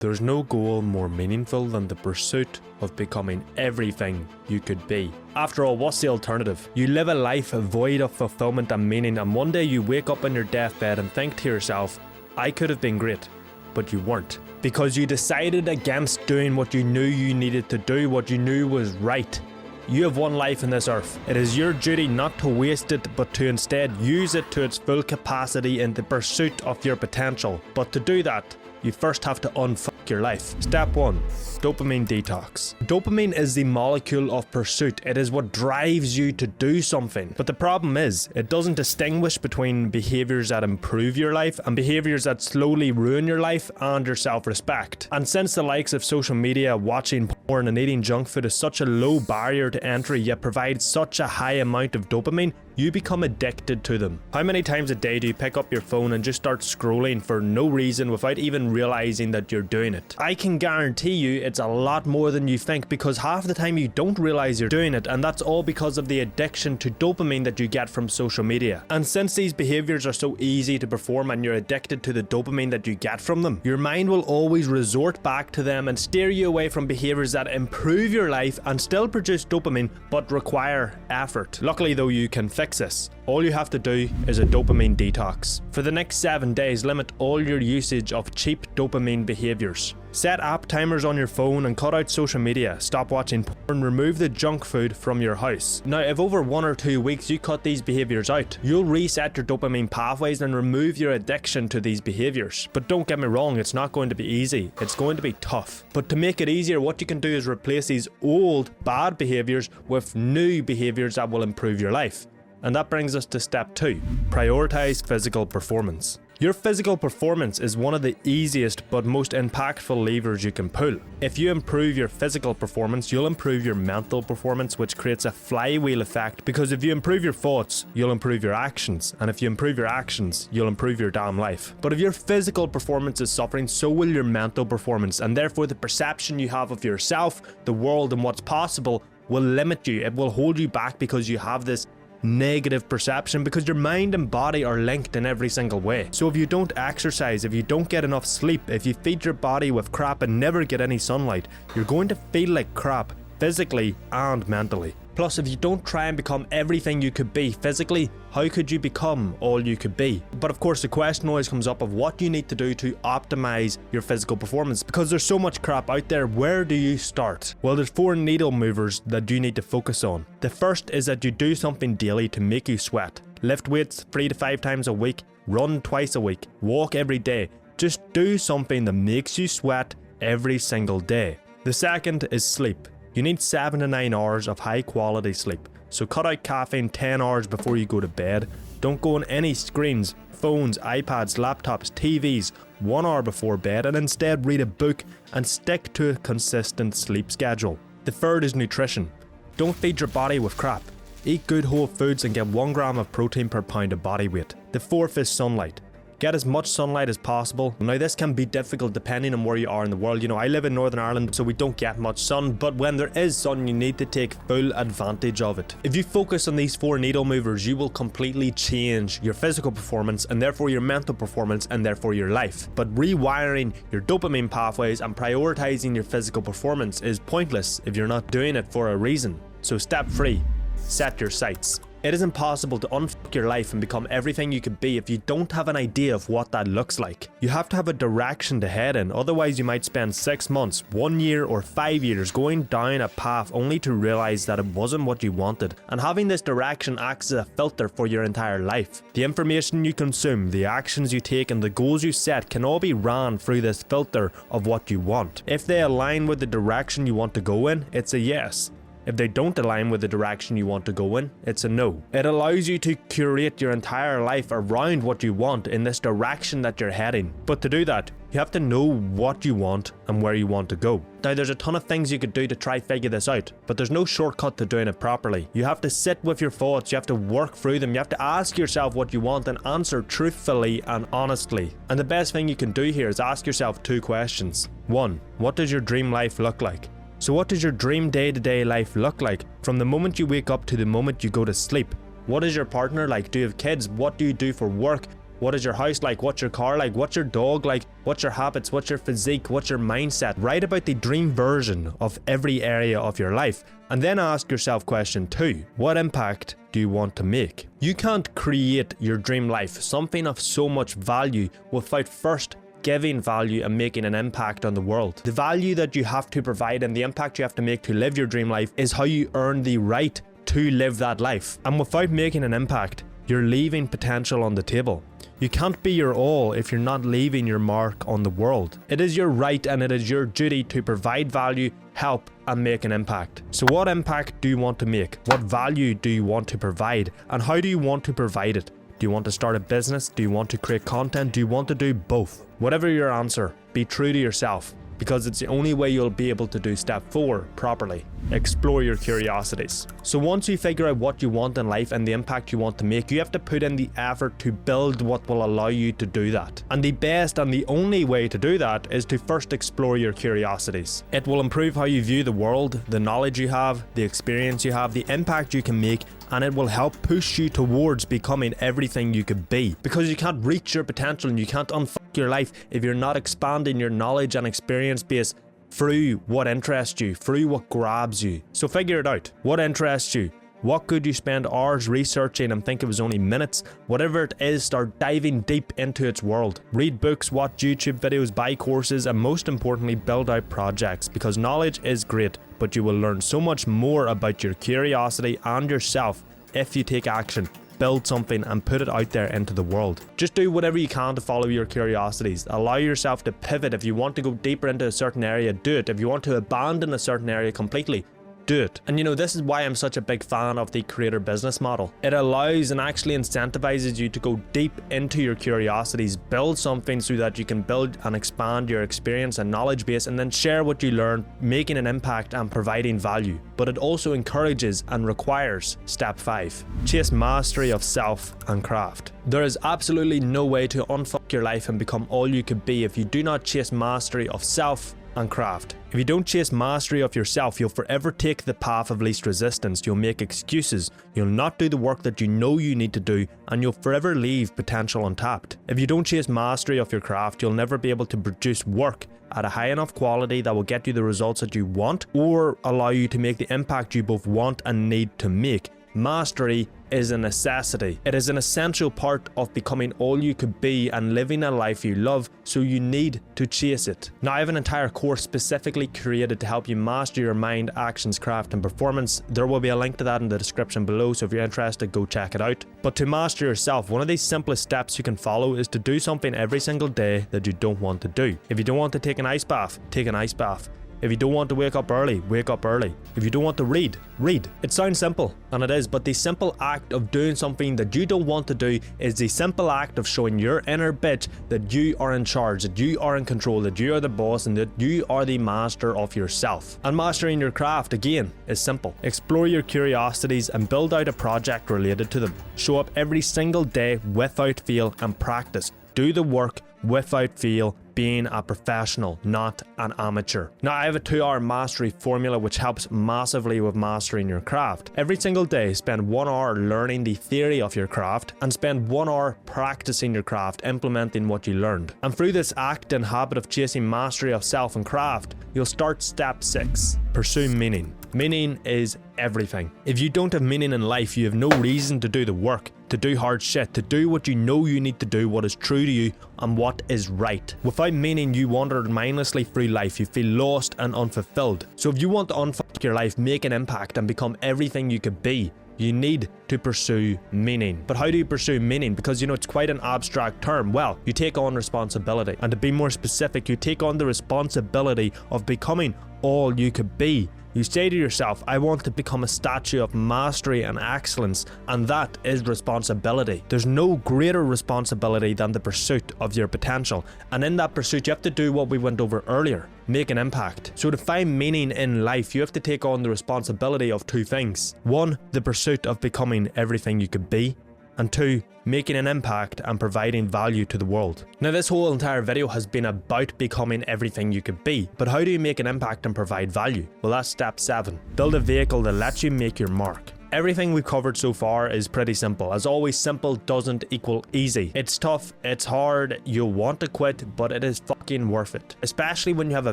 There's no goal more meaningful than the pursuit of becoming everything you could be. After all, what's the alternative? You live a life void of fulfillment and meaning, and one day you wake up on your deathbed and think to yourself, I could have been great, but you weren't. Because you decided against doing what you knew you needed to do, what you knew was right. You have one life on this earth. It is your duty not to waste it, but to instead use it to its full capacity in the pursuit of your potential. But to do that, you first have to unfuck your life. Step 1. Dopamine detox. Dopamine is the molecule of pursuit. It is what drives you to do something. But the problem is, it doesn't distinguish between behaviours that improve your life and behaviours that slowly ruin your life and your self-respect. And since the likes of social media, watching porn and eating junk food is such a low barrier to entry yet provides such a high amount of dopamine, you become addicted to them. How many times a day do you pick up your phone and just start scrolling for no reason without even realizing that you're doing it? I can guarantee you it's a lot more than you think, because half the time you don't realize you're doing it, and that's all because of the addiction to dopamine that you get from social media. And since these behaviors are so easy to perform and you're addicted to the dopamine that you get from them, your mind will always resort back to them and steer you away from behaviors that improve your life and still produce dopamine but require effort. Luckily though, you can fix this. All you have to do is a dopamine detox. For the next 7 days, limit all your usage of cheap dopamine behaviors. Set app timers on your phone and cut out social media. Stop watching porn. Remove the junk food from your house. Now, if over 1 or 2 weeks you cut these behaviors out, you'll reset your dopamine pathways and remove your addiction to these behaviors. But don't get me wrong, it's not going to be easy. It's going to be tough. But to make it easier, what you can do is replace these old bad behaviors with new behaviors that will improve your life. And that brings us to step 2. Prioritize physical performance. Your physical performance is one of the easiest but most impactful levers you can pull. If you improve your physical performance, you'll improve your mental performance, which creates a flywheel effect, because if you improve your thoughts, you'll improve your actions, and if you improve your actions, you'll improve your damn life. But if your physical performance is suffering, so will your mental performance, and therefore the perception you have of yourself, the world, and what's possible will limit you. It will hold you back because you have this negative perception, because your mind and body are linked in every single way. So if you don't exercise, if you don't get enough sleep, if you feed your body with crap and never get any sunlight, you're going to feel like crap physically and mentally. Plus, if you don't try and become everything you could be physically, how could you become all you could be? But of course, the question always comes up of what you need to do to optimize your physical performance, because there's so much crap out there. Where do you start? Well, there's 4 needle movers that you need to focus on. The first is that you do something daily to make you sweat. Lift weights 3 to 5 times a week, run twice a week, walk every day. Just do something that makes you sweat every single day. The second is sleep. You need 7 to 9 hours of high quality sleep. So cut out caffeine 10 hours before you go to bed. Don't go on any screens, phones, iPads, laptops, TVs 1 hour before bed, and instead read a book and stick to a consistent sleep schedule. The third is nutrition. Don't feed your body with crap. Eat good whole foods and get 1 gram of protein per pound of body weight. The fourth is sunlight. Get as much sunlight as possible. Now, this can be difficult depending on where you are in the world. You know, I live in Northern Ireland, so we don't get much sun, but when there is sun, you need to take full advantage of it. If you focus on these 4 needle movers, you will completely change your physical performance and therefore your mental performance and therefore your life. But rewiring your dopamine pathways and prioritizing your physical performance is pointless if you're not doing it for a reason. So step 3, set your sights. It is impossible to unfuck your life and become everything you could be if you don't have an idea of what that looks like. You have to have a direction to head in, otherwise you might spend 6 months, 1 year or 5 years going down a path only to realize that it wasn't what you wanted. And having this direction acts as a filter for your entire life. The information you consume, the actions you take and the goals you set can all be ran through this filter of what you want. If they align with the direction you want to go in, it's a yes. If they don't align with the direction you want to go in, it's a no. It allows you to curate your entire life around what you want in this direction that you're heading. But to do that, you have to know what you want and where you want to go. Now, there's a ton of things you could do to try figure this out, but there's no shortcut to doing it properly. You have to sit with your thoughts, you have to work through them, you have to ask yourself what you want and answer truthfully and honestly. And the best thing you can do here is ask yourself 2 questions. 1, what does your dream life look like? So what does your dream day-to-day life look like from the moment you wake up to the moment you go to sleep? What is your partner like? Do you have kids? What do you do for work? What is your house like? What's your car like? What's your dog like? What's your habits? What's your physique? What's your mindset? Write about the dream version of every area of your life. And then ask yourself question 2. What impact do you want to make? You can't create your dream life, something of so much value, without first giving value and making an impact on the world. The value that you have to provide and the impact you have to make to live your dream life is how you earn the right to live that life. And without making an impact, you're leaving potential on the table. You can't be your all if you're not leaving your mark on the world. It is your right and it is your duty to provide value, help, and make an impact. So what impact do you want to make? What value do you want to provide? And how do you want to provide it? Do you want to start a business? Do you want to create content? Do you want to do both? Whatever your answer, be true to yourself, because it's the only way you'll be able to do step 4 properly. Explore your curiosities. So once you figure out what you want in life and the impact you want to make, you have to put in the effort to build what will allow you to do that. And the best and the only way to do that is to first explore your curiosities. It will improve how you view the world, the knowledge you have, the experience you have, the impact you can make, and it will help push you towards becoming everything you could be. Because you can't reach your potential and you can't unfuck your life if you're not expanding your knowledge and experience base through what interests you, through what grabs you. So figure it out. What interests you? What could you spend hours researching and think it was only minutes? Whatever it is, start diving deep into its world. Read books, watch YouTube videos, buy courses, and most importantly, build out projects, because knowledge is great, but you will learn so much more about your curiosity and yourself if you take action. Build something and put it out there into the world. Just do whatever you can to follow your curiosities. Allow yourself to pivot. If you want to go deeper into a certain area, do it. If you want to abandon a certain area completely, do it. And this is why I'm such a big fan of the creator business model. It allows and actually incentivizes you to go deep into your curiosities, build something so that you can build and expand your experience and knowledge base, and then share what you learn, making an impact and providing value. But it also encourages and requires step 5. Chase mastery of self and craft. There is absolutely no way to unfuck your life and become all you could be if you do not chase mastery of self and craft. If you don't chase mastery of yourself, you'll forever take the path of least resistance. You'll make excuses, you'll not do the work that you know you need to do, and you'll forever leave potential untapped. If you don't chase mastery of your craft, you'll never be able to produce work at a high enough quality that will get you the results that you want or allow you to make the impact you both want and need to make. Mastery is a necessity. It is an essential part of becoming all you could be and living a life you love, so you need to chase it. Now, I have an entire course specifically created to help you master your mind, actions, craft, and performance. There will be a link to that in the description below, so if you're interested, go check it out. But to master yourself, one of the simplest steps you can follow is to do something every single day that you don't want to do. If you don't want to take an ice bath, take an ice bath. If you don't want to wake up early, wake up early. If you don't want to read, read. It sounds simple, and it is, but the simple act of doing something that you don't want to do is the simple act of showing your inner bitch that you are in charge, that you are in control, that you are the boss, and that you are the master of yourself. And mastering your craft, again, is simple. Explore your curiosities and build out a project related to them. Show up every single day without fail and practice. Do the work without fail, being a professional, not an amateur. Now, I have a 2-hour mastery formula which helps massively with mastering your craft. Every single day, spend 1 hour learning the theory of your craft and spend 1 hour practicing your craft, implementing what you learned. And through this act and habit of chasing mastery of self and craft, you'll start step 6. Pursue meaning. Meaning is everything. If you don't have meaning in life, you have no reason to do the work, to do hard shit, to do what you know you need to do, what is true to you, and what is right. Without meaning, you wander mindlessly through life. You feel lost and unfulfilled. So if you want to unfuck your life, make an impact, and become everything you could be, you need to pursue meaning. But how do you pursue meaning? Because it's quite an abstract term. Well, you take on responsibility. And to be more specific, you take on the responsibility of becoming all you could be. You say to yourself, I want to become a statue of mastery and excellence, and that is responsibility. There's no greater responsibility than the pursuit of your potential, and in that pursuit you have to do what we went over earlier, make an impact. So to find meaning in life, you have to take on the responsibility of 2 things. 1, the pursuit of becoming everything you could be, and 2, making an impact and providing value to the world. Now, this whole entire video has been about becoming everything you could be, but how do you make an impact and provide value? Well, that's step 7. Build a vehicle that lets you make your mark. Everything we've covered so far is pretty simple. As always, simple doesn't equal easy. It's tough, it's hard, you'll want to quit, but it is fucking worth it. Especially when you have a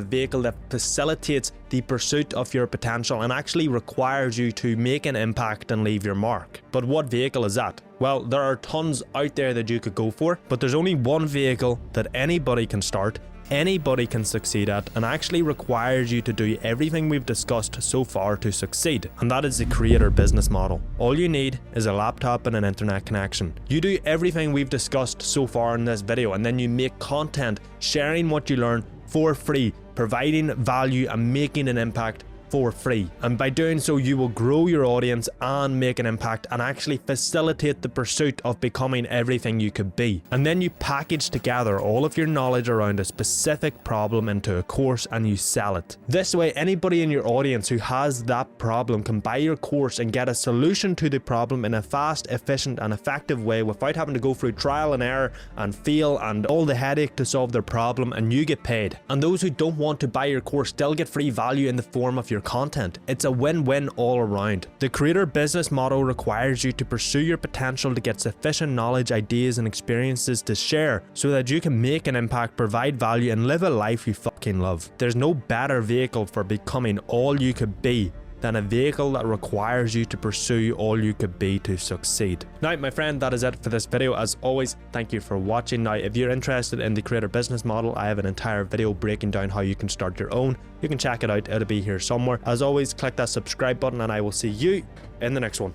vehicle that facilitates the pursuit of your potential and actually requires you to make an impact and leave your mark. But what vehicle is that? Well, there are tons out there that you could go for, but there's only one vehicle that anybody can start, anybody can succeed at, and actually requires you to do everything we've discussed so far to succeed, and that is the creator business model. All you need is a laptop and an internet connection. You do everything we've discussed so far in this video, and then you make content sharing what you learn for free, providing value and making an impact for free. And by doing so, you will grow your audience and make an impact and actually facilitate the pursuit of becoming everything you could be. And then you package together all of your knowledge around a specific problem into a course and you sell it. This way, anybody in your audience who has that problem can buy your course and get a solution to the problem in a fast, efficient and effective way without having to go through trial and error and fail and all the headache to solve their problem, and you get paid. And those who don't want to buy your course still get free value in the form of your content. It's a win-win all around. The creator business model requires you to pursue your potential to get sufficient knowledge, ideas and experiences to share so that you can make an impact, provide value and live a life you fucking love. There's no better vehicle for becoming all you could be than a vehicle that requires you to pursue all you could be to succeed. Now, my friend, that is it for this video. As always, thank you for watching. Now, if you're interested in the creator business model, I have an entire video breaking down how you can start your own. You can check it out, it'll be here somewhere. As always, click that subscribe button and I will see you in the next one.